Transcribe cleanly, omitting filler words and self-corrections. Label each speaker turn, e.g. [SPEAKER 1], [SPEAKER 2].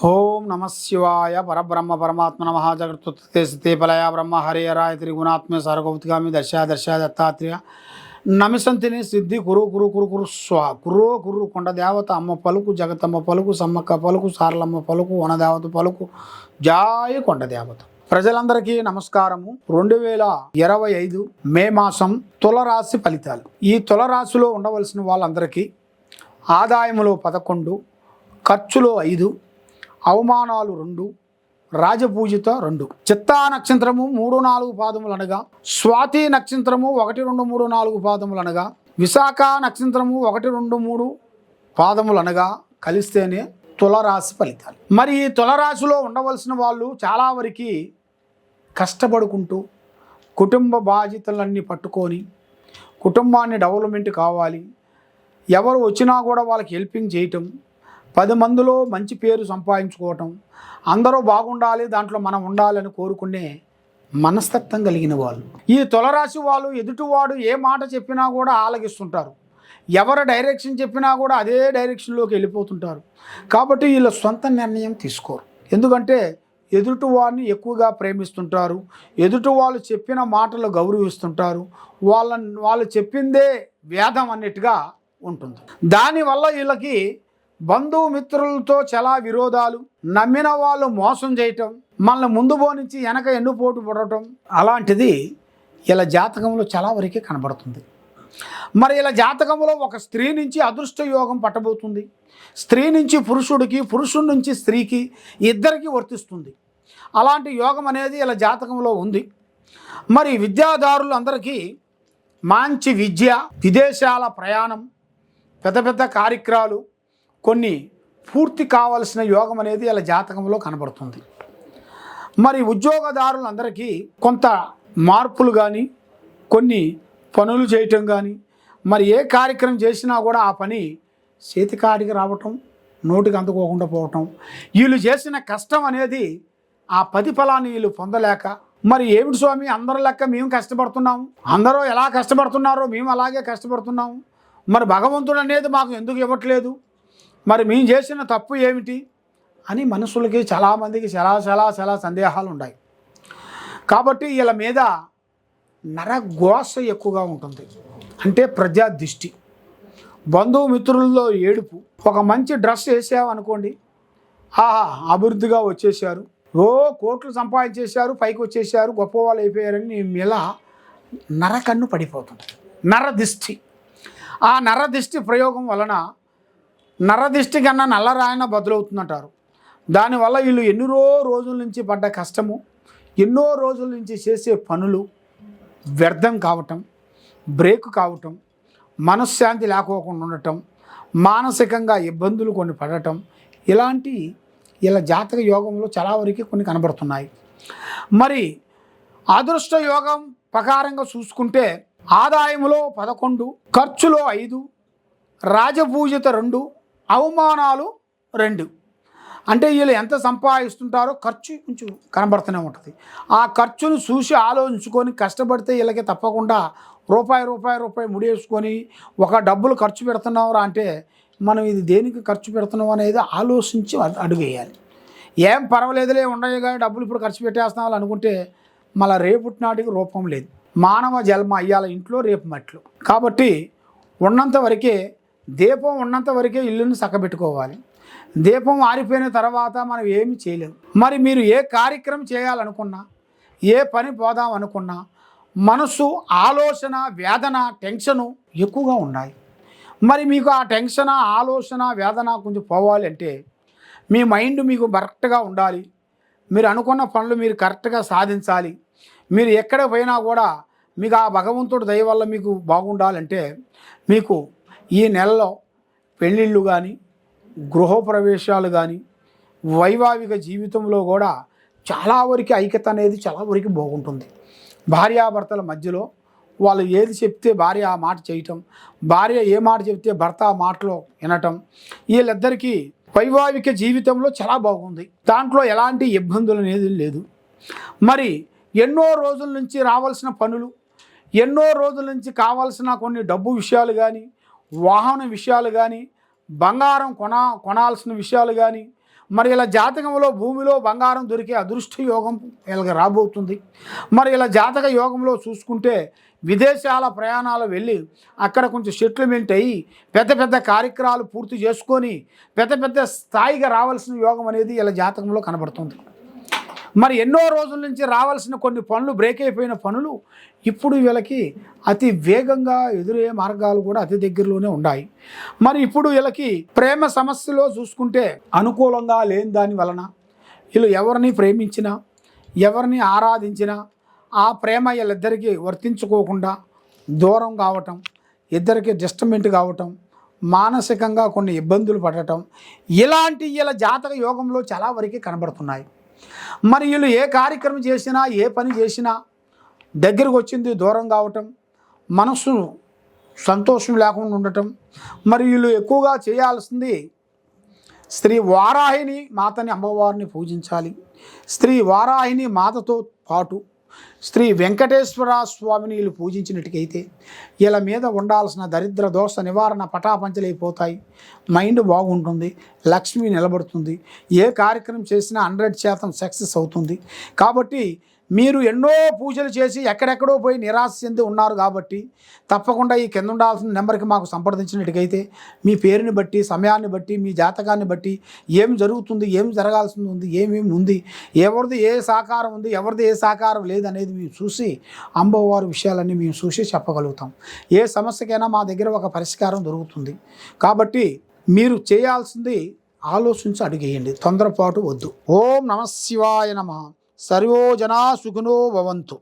[SPEAKER 1] ఓం నమ శివాయ పరబ్రహ్మ పరమాత్మ నమ జగత్తే స్థితిపలయ బ్రహ్మ హరిహరాయ త్రిగుణాత్మ సారగౌతిగామి దశ దత్తాత్రేయ నమిసంతిని సిద్ధి కురు కురు కురు కురు స్వా కుర్రో కుర్రు కొండ దేవత అమ్మ పలుకు జగతమ్మ పలుకు సమ్మక్క పలుకు సారలమ్మ పలుకు వనదేవత పలుకు జాయ కొండ దేవత. ప్రజలందరికీ నమస్కారము. 2025 మే మాసం తులరాశి ఫలితాలు. ఈ తులరాశిలో ఉండవలసిన వాళ్ళందరికీ ఆదాయములో 11, ఖర్చులో 5, అవమానాలు 2, రాజపూజిత 2. చిత్తా నక్షత్రము 3-4 పాదములు అనగా, స్వాతి నక్షత్రము 1-2-3-4 పాదములు అనగా, విశాఖ నక్షత్రము 1-2-3 పాదములు అనగా కలిస్తేనే తులరాశి ఫలితాలు. మరి ఈ తులరాశిలో ఉండవలసిన వాళ్ళు చాలా వరకు కష్టపడుకుంటూ కుటుంబ బాధ్యతలన్నీ పట్టుకొని కుటుంబాన్ని డెవలప్మెంట్ కావాలి, ఎవరు వచ్చినా కూడా వాళ్ళకి హెల్పింగ్ చేయటం, 10 మందిలో మంచి పేరు సంపాదించుకోవటం, అందరూ బాగుండాలి దాంట్లో మనం ఉండాలని కోరుకునే మనస్తత్వం కలిగిన వాళ్ళు. ఈ తులరాశి వాళ్ళు ఎదుటివాడు ఏ మాట చెప్పినా కూడా ఆలగిస్తుంటారు, ఎవరు డైరెక్షన్ చెప్పినా కూడా అదే డైరెక్షన్లోకి వెళ్ళిపోతుంటారు. కాబట్టి వీళ్ళ సొంత నిర్ణయం తీసుకోరు. ఎందుకంటే ఎదుటివాడిని ఎక్కువగా ప్రేమిస్తుంటారు, ఎదుటి వాళ్ళు చెప్పిన మాటలు గౌరవిస్తుంటారు, వాళ్ళు చెప్పిందే వేదం అన్నట్టుగా ఉంటుంది. దానివల్ల వీళ్ళకి బంధుమిత్రులతో చాలా విరోధాలు, నమ్మిన వాళ్ళు మోసం చేయటం, మనల్ని ముందు పోనించి వెనక ఎన్నుపోటు పడటం, అలాంటిది ఇలా జాతకంలో చాలా వరకే కనబడుతుంది. మరి ఇలా జాతకంలో ఒక స్త్రీ నుంచి అదృష్ట యోగం పట్టబోతుంది, స్త్రీ నుంచి పురుషుడికి, పురుషుడి నుంచి స్త్రీకి, ఇద్దరికి వర్తిస్తుంది. అలాంటి యోగం అనేది ఇలా జాతకంలో ఉంది. మరి విద్యాదారులు అందరికీ మంచి విద్య, విదేశాల ప్రయాణం, పెద్ద పెద్ద కార్యక్రమాలు కొన్ని పూర్తి కావాల్సిన యోగం అనేది ఇలా జాతకంలో కనబడుతుంది. మరి ఉద్యోగదారులందరికీ కొంత మార్పులు కానీ, కొన్ని పనులు చేయటం కానీ, మరి ఏ కార్యక్రమం చేసినా కూడా ఆ పని చేతికాడికి రావటం, నోటికి అందుకోకుండా పోవటం, వీళ్ళు చేసిన కష్టం అనేది ఆ ప్రతిఫలాన్ని వీళ్ళు పొందలేక, మరి ఏమిటి స్వామి అందరి లెక్క మేము కష్టపడుతున్నాము, అందరూ ఎలా కష్టపడుతున్నారో మేము అలాగే కష్టపడుతున్నాము, మరి భగవంతుడు అనేది మాకు ఎందుకు ఇవ్వట్లేదు, మరి మేము చేసిన తప్పు ఏమిటి అని మనుషులకి చాలామందికి చాలా సందేహాలు ఉన్నాయి. కాబట్టి వీళ్ళ మీద నరఘోష ఎక్కువగా ఉంటుంది. అంటే ప్రజా దృష్టి, బంధుమిత్రుల్లో ఏడుపు. ఒక మంచి డ్రెస్ వేసామనుకోండి, అభివృద్ధిగా వచ్చేసారు, కోట్లు సంపాదించేశారు, పైకి వచ్చేసారు, గొప్పవాళ్ళు అయిపోయారని మీద నరకన్ను పడిపోతుంది. నరదిష్టి. ఆ నరదిష్టి ప్రయోగం వలన నరదిష్టి కన్నా నల్లరాయన బదులవుతుందంటారు. దానివల్ల వీళ్ళు ఎన్నో రోజుల నుంచి పడ్డ కష్టము, ఎన్నో రోజుల నుంచి చేసే పనులు వ్యర్థం కావటం, బ్రేక్ కావటం, మనశ్శాంతి లేకోకుండా ఉండటం, మానసికంగా ఇబ్బందులు కొన్ని పడటం, ఇలాంటి ఇలా జాతక యోగంలో చాలా వరకు కొన్ని కనబడుతున్నాయి. మరి అదృష్ట యోగం ప్రకారంగా చూసుకుంటే ఆదాయములో 11, ఖర్చులో 5, రాజపూజిత 2, అవమానాలు 2. అంటే వీళ్ళు ఎంత సంపాదిస్తుంటారో ఖర్చు కొంచెం కనబడుతూనే ఉంటుంది. ఆ ఖర్చును చూసి ఆలోచించుకొని కష్టపడితే వీళ్ళకి తప్పకుండా రూపాయి ముడేసుకొని ఒక డబ్బులు ఖర్చు పెడుతున్నావురా అంటే మనం ఇది దేనికి ఖర్చు పెడుతున్నాం అనేది ఆలోచించి అడుగు వేయాలి. ఏం పర్వాలేదులే ఉండవు కానీ డబ్బులు ఇప్పుడు ఖర్చు పెట్టేస్తున్నాం అనుకుంటే మళ్ళీ రేపటి నాటికి రూపం లేదు. మానవ జన్మ అయ్యాల ఇంట్లో రేపు మట్లు. కాబట్టి ఉన్నంత వరకే దీపం ఉన్నంత వరకే ఇల్లుని చక్కబెట్టుకోవాలి. దీపం ఆరిపోయిన తర్వాత మనం ఏమి చేయలేము. మరి మీరు ఏ కార్యక్రమం చేయాలనుకున్నా, ఏ పని పోదాం అనుకున్నా మనసు, ఆలోచన, వేదన, టెన్షను ఎక్కువగా ఉన్నాయి. మరి మీకు ఆ టెన్షన్, ఆలోచన, వేదన కొంచెం పోవాలి అంటే మీ మైండ్ మీకు కరెక్ట్గా ఉండాలి. మీరు అనుకున్న పనులు మీరు కరెక్ట్గా సాధించాలి. మీరు ఎక్కడ పోయినా కూడా మీకు ఆ భగవంతుడి దయ వల్ల మీకు బాగుండాలంటే మీకు ఈ నెలలో పెళ్ళిళ్ళు కానీ, గృహప్రవేశాలు కానీ, వైవాహిక జీవితంలో కూడా చాలా వరకు ఐక్యత అనేది చాలా వరకు బాగుంటుంది. భార్యాభర్తల మధ్యలో వాళ్ళు ఏది చెప్తే భార్య ఆ మాట చేయటం, భార్య ఏ మాట చెప్తే భర్త ఆ మాటలో వినటం, వీళ్ళిద్దరికీ వైవాహిక జీవితంలో చాలా బాగుంది. దాంట్లో ఎలాంటి ఇబ్బందులు అనేది లేదు. మరి ఎన్నో రోజుల నుంచి రావాల్సిన పనులు, ఎన్నో రోజుల నుంచి కావాల్సిన కొన్ని డబ్బు విషయాలు కానీ, వాహన విషయాలు కానీ, బంగారం కొనాల్సిన విషయాలు కానీ, మరి ఇలా జాతకంలో భూమిలో బంగారం దొరికే అదృష్ట యోగం వీళ్ళకి రాబోతుంది. మరి ఇలా జాతక యోగంలో చూసుకుంటే విదేశాల ప్రయాణాలు వెళ్ళి అక్కడ కొంచెం సెటిల్మెంట్ అయ్యి పెద్ద పెద్ద కార్యక్రమాలు పూర్తి చేసుకొని పెద్ద పెద్ద స్థాయిగా రావాల్సిన యోగం అనేది ఇలా జాతకంలో కనబడుతుంది. మరి ఎన్నో రోజుల నుంచి రావాల్సిన కొన్ని పనులు బ్రేక్ అయిపోయిన పనులు ఇప్పుడు వీళ్ళకి అతి వేగంగా ఎదురయ్యే మార్గాలు కూడా అతి దగ్గరలోనే ఉన్నాయి. మరి ఇప్పుడు వీళ్ళకి ప్రేమ సమస్యలో చూసుకుంటే అనుకూలంగా లేని దాని వలన వీళ్ళు ఎవరిని ప్రేమించినా ఎవరిని ఆరాధించినా ఆ ప్రేమ వీళ్ళిద్దరికీ వర్తించుకోకుండా దూరం కావటం, ఇద్దరికి డిస్టర్బెంట్ కావటం, మానసికంగా కొన్ని ఇబ్బందులు పడటం ఇలాంటి వీళ్ళ జాతక యోగంలో చాలా వరకు కనబడుతున్నాయి. మరి వీళ్ళు ఏ కార్యక్రమం చేసినా ఏ పని చేసినా దగ్గరకు వచ్చింది దూరం కావటం, మనసు సంతోషం లేకుండా ఉండటం. మరి వీళ్ళు ఎక్కువగా చేయాల్సింది శ్రీ వారాహిని మాతని అమ్మవారిని పూజించాలి. శ్రీ వారాహిని మాతతో పాటు శ్రీ వెంకటేశ్వర స్వామిని వీళ్ళు పూజించినట్టుకైతే వీళ్ళ మీద ఉండాల్సిన దరిద్ర దోష నివారణ పటాపంచలైపోతాయి. మైండ్ బాగుంటుంది, లక్ష్మి నిలబడుతుంది, ఏ కార్యక్రమం చేసినా 100% సక్సెస్ అవుతుంది. కాబట్టి మీరు ఎన్నో పూజలు చేసి ఎక్కడెక్కడో పోయి నిరాశ చెంది ఉన్నారు కాబట్టి తప్పకుండా ఈ కింద ఉండాల్సిన నెంబర్కి మాకు సంప్రదించినట్టుకైతే మీ పేరుని బట్టి, సమయాన్ని బట్టి, మీ జాతకాన్ని బట్టి ఏం జరుగుతుంది, ఏం జరగాల్సింది ఉంది, ఏమేమి ఉంది, ఎవరిది ఏ సహకారం ఉంది, ఎవరిది ఏ సహకారం లేదనేది మేము చూసి అమ్మవారి విషయాలన్నీ మేము చూసి చెప్పగలుగుతాం. ఏ సమస్యకైనా మా దగ్గర ఒక పరిష్కారం దొరుకుతుంది. కాబట్టి మీరు చేయాల్సింది ఆలోచించి అడిగేయండి, తొందరపాటు వద్దు. ఓం నమః శివాయ నమః. సర్వో జనా సుఖినో భవంతు.